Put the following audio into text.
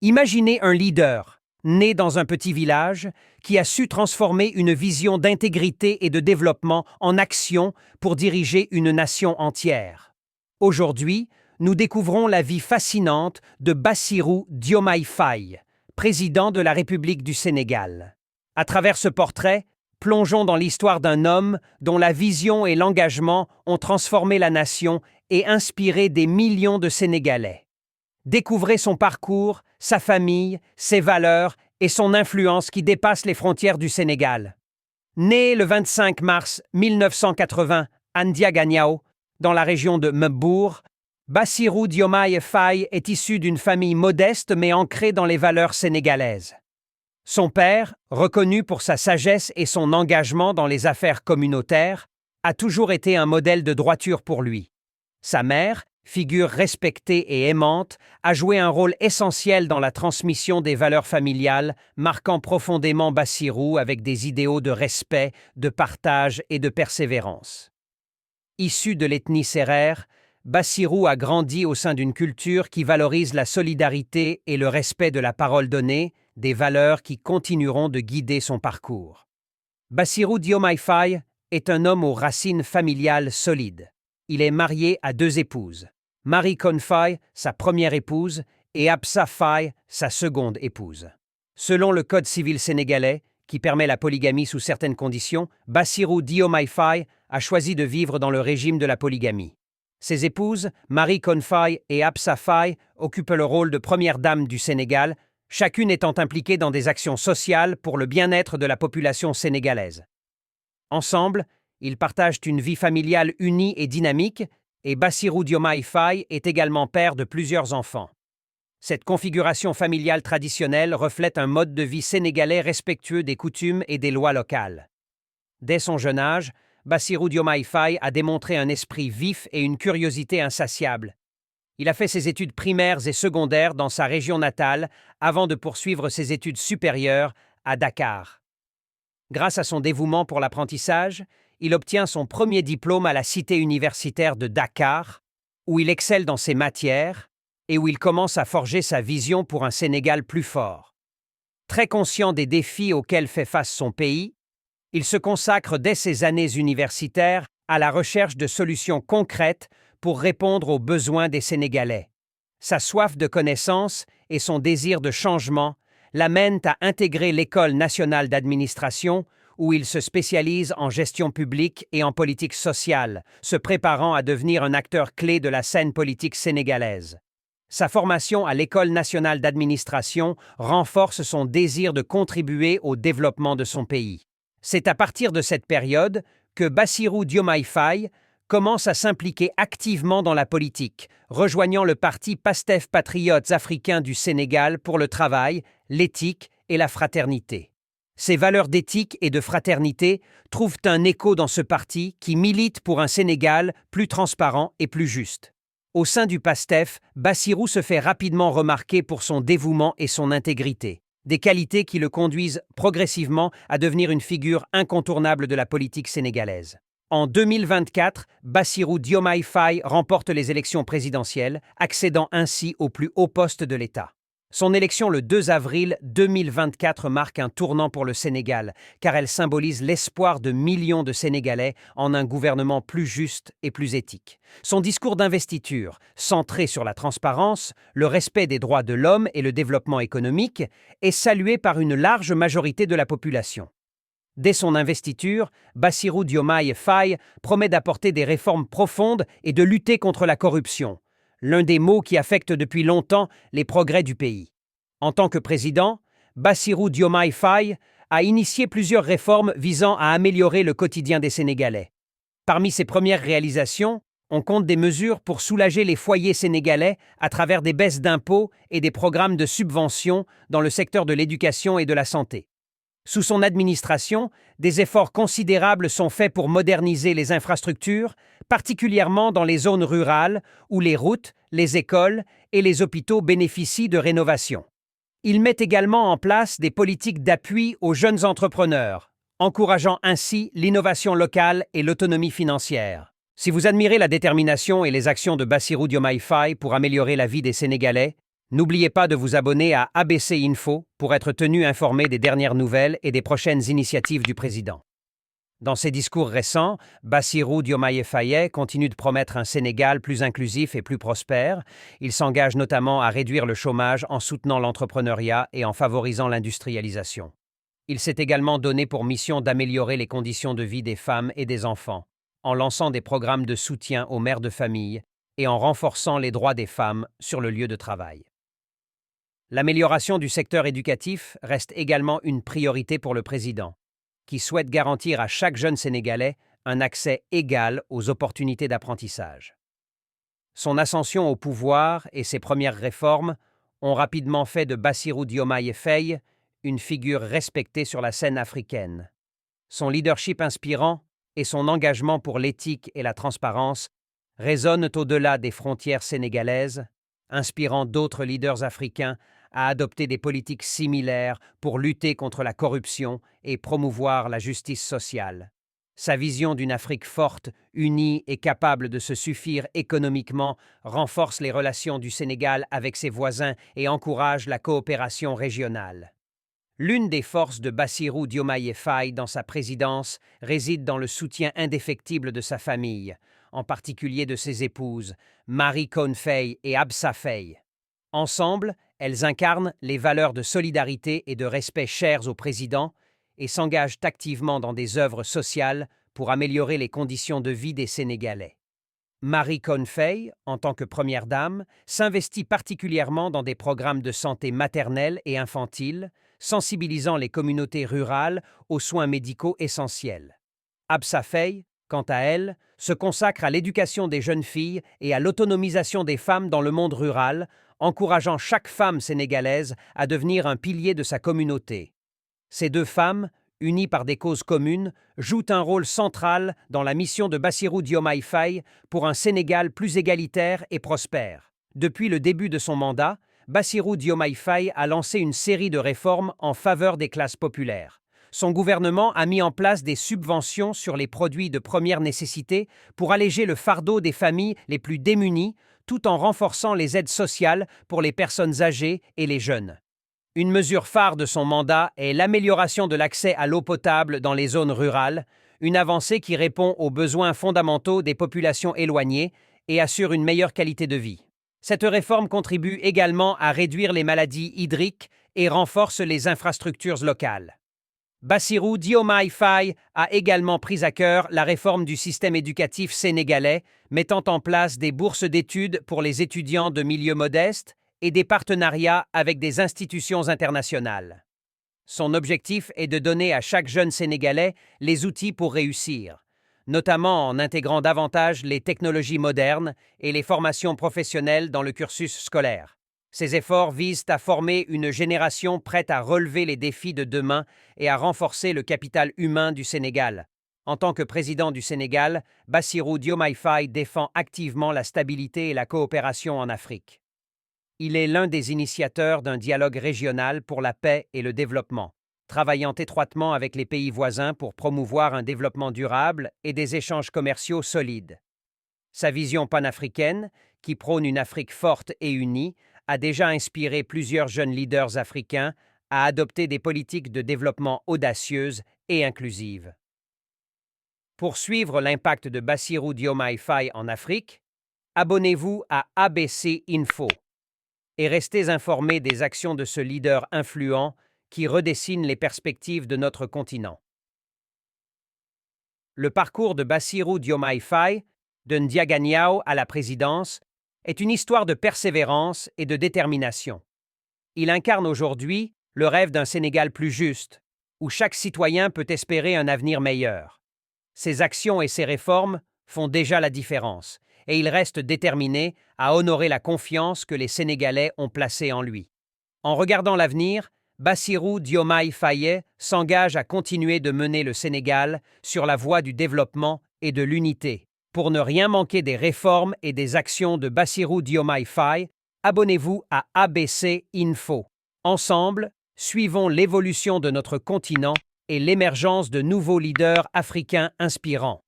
Imaginez un leader, né dans un petit village, qui a su transformer une vision d'intégrité et de développement en action pour diriger une nation entière. Aujourd'hui, nous découvrons la vie fascinante de Bassirou Diomaye Faye, président de la République du Sénégal. À travers ce portrait, plongeons dans l'histoire d'un homme dont la vision et l'engagement ont transformé la nation et inspiré des millions de Sénégalais. Découvrez son parcours, sa famille, ses valeurs et son influence qui dépasse les frontières du Sénégal. Né le 25 mars 1980 à Ndiaganiao, dans la région de Mbour, Bassirou Diomaye Faye est issu d'une famille modeste mais ancrée dans les valeurs sénégalaises. Son père, reconnu pour sa sagesse et son engagement dans les affaires communautaires, a toujours été un modèle de droiture pour lui. Sa mère, figure respectée et aimante, a joué un rôle essentiel dans la transmission des valeurs familiales, marquant profondément Bassirou avec des idéaux de respect, de partage et de persévérance. Issu de l'ethnie sérère, Bassirou a grandi au sein d'une culture qui valorise la solidarité et le respect de la parole donnée, des valeurs qui continueront de guider son parcours. Bassirou Diomaye Faye est un homme aux racines familiales solides. Il est marié à 2 épouses. Marie Konne Faye, sa première épouse, et Absa Faye, sa seconde épouse. Selon le Code civil sénégalais, qui permet la polygamie sous certaines conditions, Bassirou Diomaye Faye a choisi de vivre dans le régime de la polygamie. Ses épouses, Marie Konne Faye et Absa Faye, occupent le rôle de première dame du Sénégal, chacune étant impliquée dans des actions sociales pour le bien-être de la population sénégalaise. Ensemble, ils partagent une vie familiale unie et dynamique, et Bassirou Diomaye Faye est également père de plusieurs enfants. Cette configuration familiale traditionnelle reflète un mode de vie sénégalais respectueux des coutumes et des lois locales. Dès son jeune âge, Bassirou Diomaye Faye a démontré un esprit vif et une curiosité insatiable. Il a fait ses études primaires et secondaires dans sa région natale avant de poursuivre ses études supérieures à Dakar. Grâce à son dévouement pour l'apprentissage, il obtient son premier diplôme à la cité universitaire de Dakar, où il excelle dans ses matières et où il commence à forger sa vision pour un Sénégal plus fort. Très conscient des défis auxquels fait face son pays, il se consacre dès ses années universitaires à la recherche de solutions concrètes pour répondre aux besoins des Sénégalais. Sa soif de connaissance et son désir de changement l'amènent à intégrer l'École nationale d'administration, où il se spécialise en gestion publique et en politique sociale, se préparant à devenir un acteur clé de la scène politique sénégalaise. Sa formation à l'École nationale d'administration renforce son désir de contribuer au développement de son pays. C'est à partir de cette période que Bassirou Diomaye Faye commence à s'impliquer activement dans la politique, rejoignant le parti Pastef Patriotes africains du Sénégal pour le travail, l'éthique et la fraternité. Ces valeurs d'éthique et de fraternité trouvent un écho dans ce parti qui milite pour un Sénégal plus transparent et plus juste. Au sein du PASTEF, Bassirou se fait rapidement remarquer pour son dévouement et son intégrité, des qualités qui le conduisent progressivement à devenir une figure incontournable de la politique sénégalaise. En 2024, Bassirou Diomaye Faye remporte les élections présidentielles, accédant ainsi au plus haut poste de l'État. Son élection le 2 avril 2024 marque un tournant pour le Sénégal, car elle symbolise l'espoir de millions de Sénégalais en un gouvernement plus juste et plus éthique. Son discours d'investiture, centré sur la transparence, le respect des droits de l'homme et le développement économique, est salué par une large majorité de la population. Dès son investiture, Bassirou Diomaye Faye promet d'apporter des réformes profondes et de lutter contre la corruption, l'un des maux qui affecte depuis longtemps les progrès du pays. En tant que président, Bassirou Diomaye Faye a initié plusieurs réformes visant à améliorer le quotidien des Sénégalais. Parmi ses premières réalisations, on compte des mesures pour soulager les foyers sénégalais à travers des baisses d'impôts et des programmes de subventions dans le secteur de l'éducation et de la santé. Sous son administration, des efforts considérables sont faits pour moderniser les infrastructures, particulièrement dans les zones rurales où les routes, les écoles et les hôpitaux bénéficient de rénovation. Il met également en place des politiques d'appui aux jeunes entrepreneurs, encourageant ainsi l'innovation locale et l'autonomie financière. Si vous admirez la détermination et les actions de Bassirou Diomaye Faye pour améliorer la vie des Sénégalais, N'oubliez pas de vous abonner à ABC Info pour être tenu informé des dernières nouvelles et des prochaines initiatives du président. Dans ses discours récents, Bassirou Diomaye Faye continue de promettre un Sénégal plus inclusif et plus prospère. Il s'engage notamment à réduire le chômage en soutenant l'entrepreneuriat et en favorisant l'industrialisation. Il s'est également donné pour mission d'améliorer les conditions de vie des femmes et des enfants, en lançant des programmes de soutien aux mères de famille et en renforçant les droits des femmes sur le lieu de travail. L'amélioration du secteur éducatif reste également une priorité pour le président, qui souhaite garantir à chaque jeune Sénégalais un accès égal aux opportunités d'apprentissage. Son ascension au pouvoir et ses premières réformes ont rapidement fait de Bassirou Diomaye Faye une figure respectée sur la scène africaine. Son leadership inspirant et son engagement pour l'éthique et la transparence résonnent au-delà des frontières sénégalaises, inspirant d'autres leaders africains à adopter des politiques similaires pour lutter contre la corruption et promouvoir la justice sociale. Sa vision d'une Afrique forte, unie et capable de se suffire économiquement renforce les relations du Sénégal avec ses voisins et encourage la coopération régionale. L'une des forces de Bassirou Diomaye Faye dans sa présidence réside dans le soutien indéfectible de sa famille, en particulier de ses épouses, Marie Cohn Faye et Absa Faye. Ensemble, elles incarnent les valeurs de solidarité et de respect chères au président et s'engagent activement dans des œuvres sociales pour améliorer les conditions de vie des Sénégalais. Marie Cohn Faye, en tant que première dame, s'investit particulièrement dans des programmes de santé maternelle et infantile, sensibilisant les communautés rurales aux soins médicaux essentiels. Absa Faye, quant à elle, se consacre à l'éducation des jeunes filles et à l'autonomisation des femmes dans le monde rural, encourageant chaque femme sénégalaise à devenir un pilier de sa communauté. Ces deux femmes, unies par des causes communes, jouent un rôle central dans la mission de Bassirou Diomaye Faye pour un Sénégal plus égalitaire et prospère. Depuis le début de son mandat, Bassirou Diomaye Faye a lancé une série de réformes en faveur des classes populaires. Son gouvernement a mis en place des subventions sur les produits de première nécessité pour alléger le fardeau des familles les plus démunies, tout en renforçant les aides sociales pour les personnes âgées et les jeunes. Une mesure phare de son mandat est l'amélioration de l'accès à l'eau potable dans les zones rurales, une avancée qui répond aux besoins fondamentaux des populations éloignées et assure une meilleure qualité de vie. Cette réforme contribue également à réduire les maladies hydriques et renforce les infrastructures locales. Bassirou Diomaye Faye a également pris à cœur la réforme du système éducatif sénégalais, mettant en place des bourses d'études pour les étudiants de milieux modestes et des partenariats avec des institutions internationales. Son objectif est de donner à chaque jeune Sénégalais les outils pour réussir, notamment en intégrant davantage les technologies modernes et les formations professionnelles dans le cursus scolaire. Ces efforts visent à former une génération prête à relever les défis de demain et à renforcer le capital humain du Sénégal. En tant que président du Sénégal, Bassirou Diomaye Faye défend activement la stabilité et la coopération en Afrique. Il est l'un des initiateurs d'un dialogue régional pour la paix et le développement, travaillant étroitement avec les pays voisins pour promouvoir un développement durable et des échanges commerciaux solides. Sa vision panafricaine, qui prône une Afrique forte et unie, a déjà inspiré plusieurs jeunes leaders africains à adopter des politiques de développement audacieuses et inclusives. Pour suivre l'impact de Bassirou Diomaye Faye en Afrique, abonnez-vous à ABC Info et restez informés des actions de ce leader influent qui redessine les perspectives de notre continent. Le parcours de Bassirou Diomaye Faye, de Ndiaganiao à la présidence, est une histoire de persévérance et de détermination. Il incarne aujourd'hui le rêve d'un Sénégal plus juste, où chaque citoyen peut espérer un avenir meilleur. Ses actions et ses réformes font déjà la différence, et il reste déterminé à honorer la confiance que les Sénégalais ont placée en lui. En regardant l'avenir, Bassirou Diomaye Faye s'engage à continuer de mener le Sénégal sur la voie du développement et de l'unité. Pour ne rien manquer des réformes et des actions de Bassirou Diomaye Faye, abonnez-vous à ABC Info. Ensemble, suivons l'évolution de notre continent et l'émergence de nouveaux leaders africains inspirants.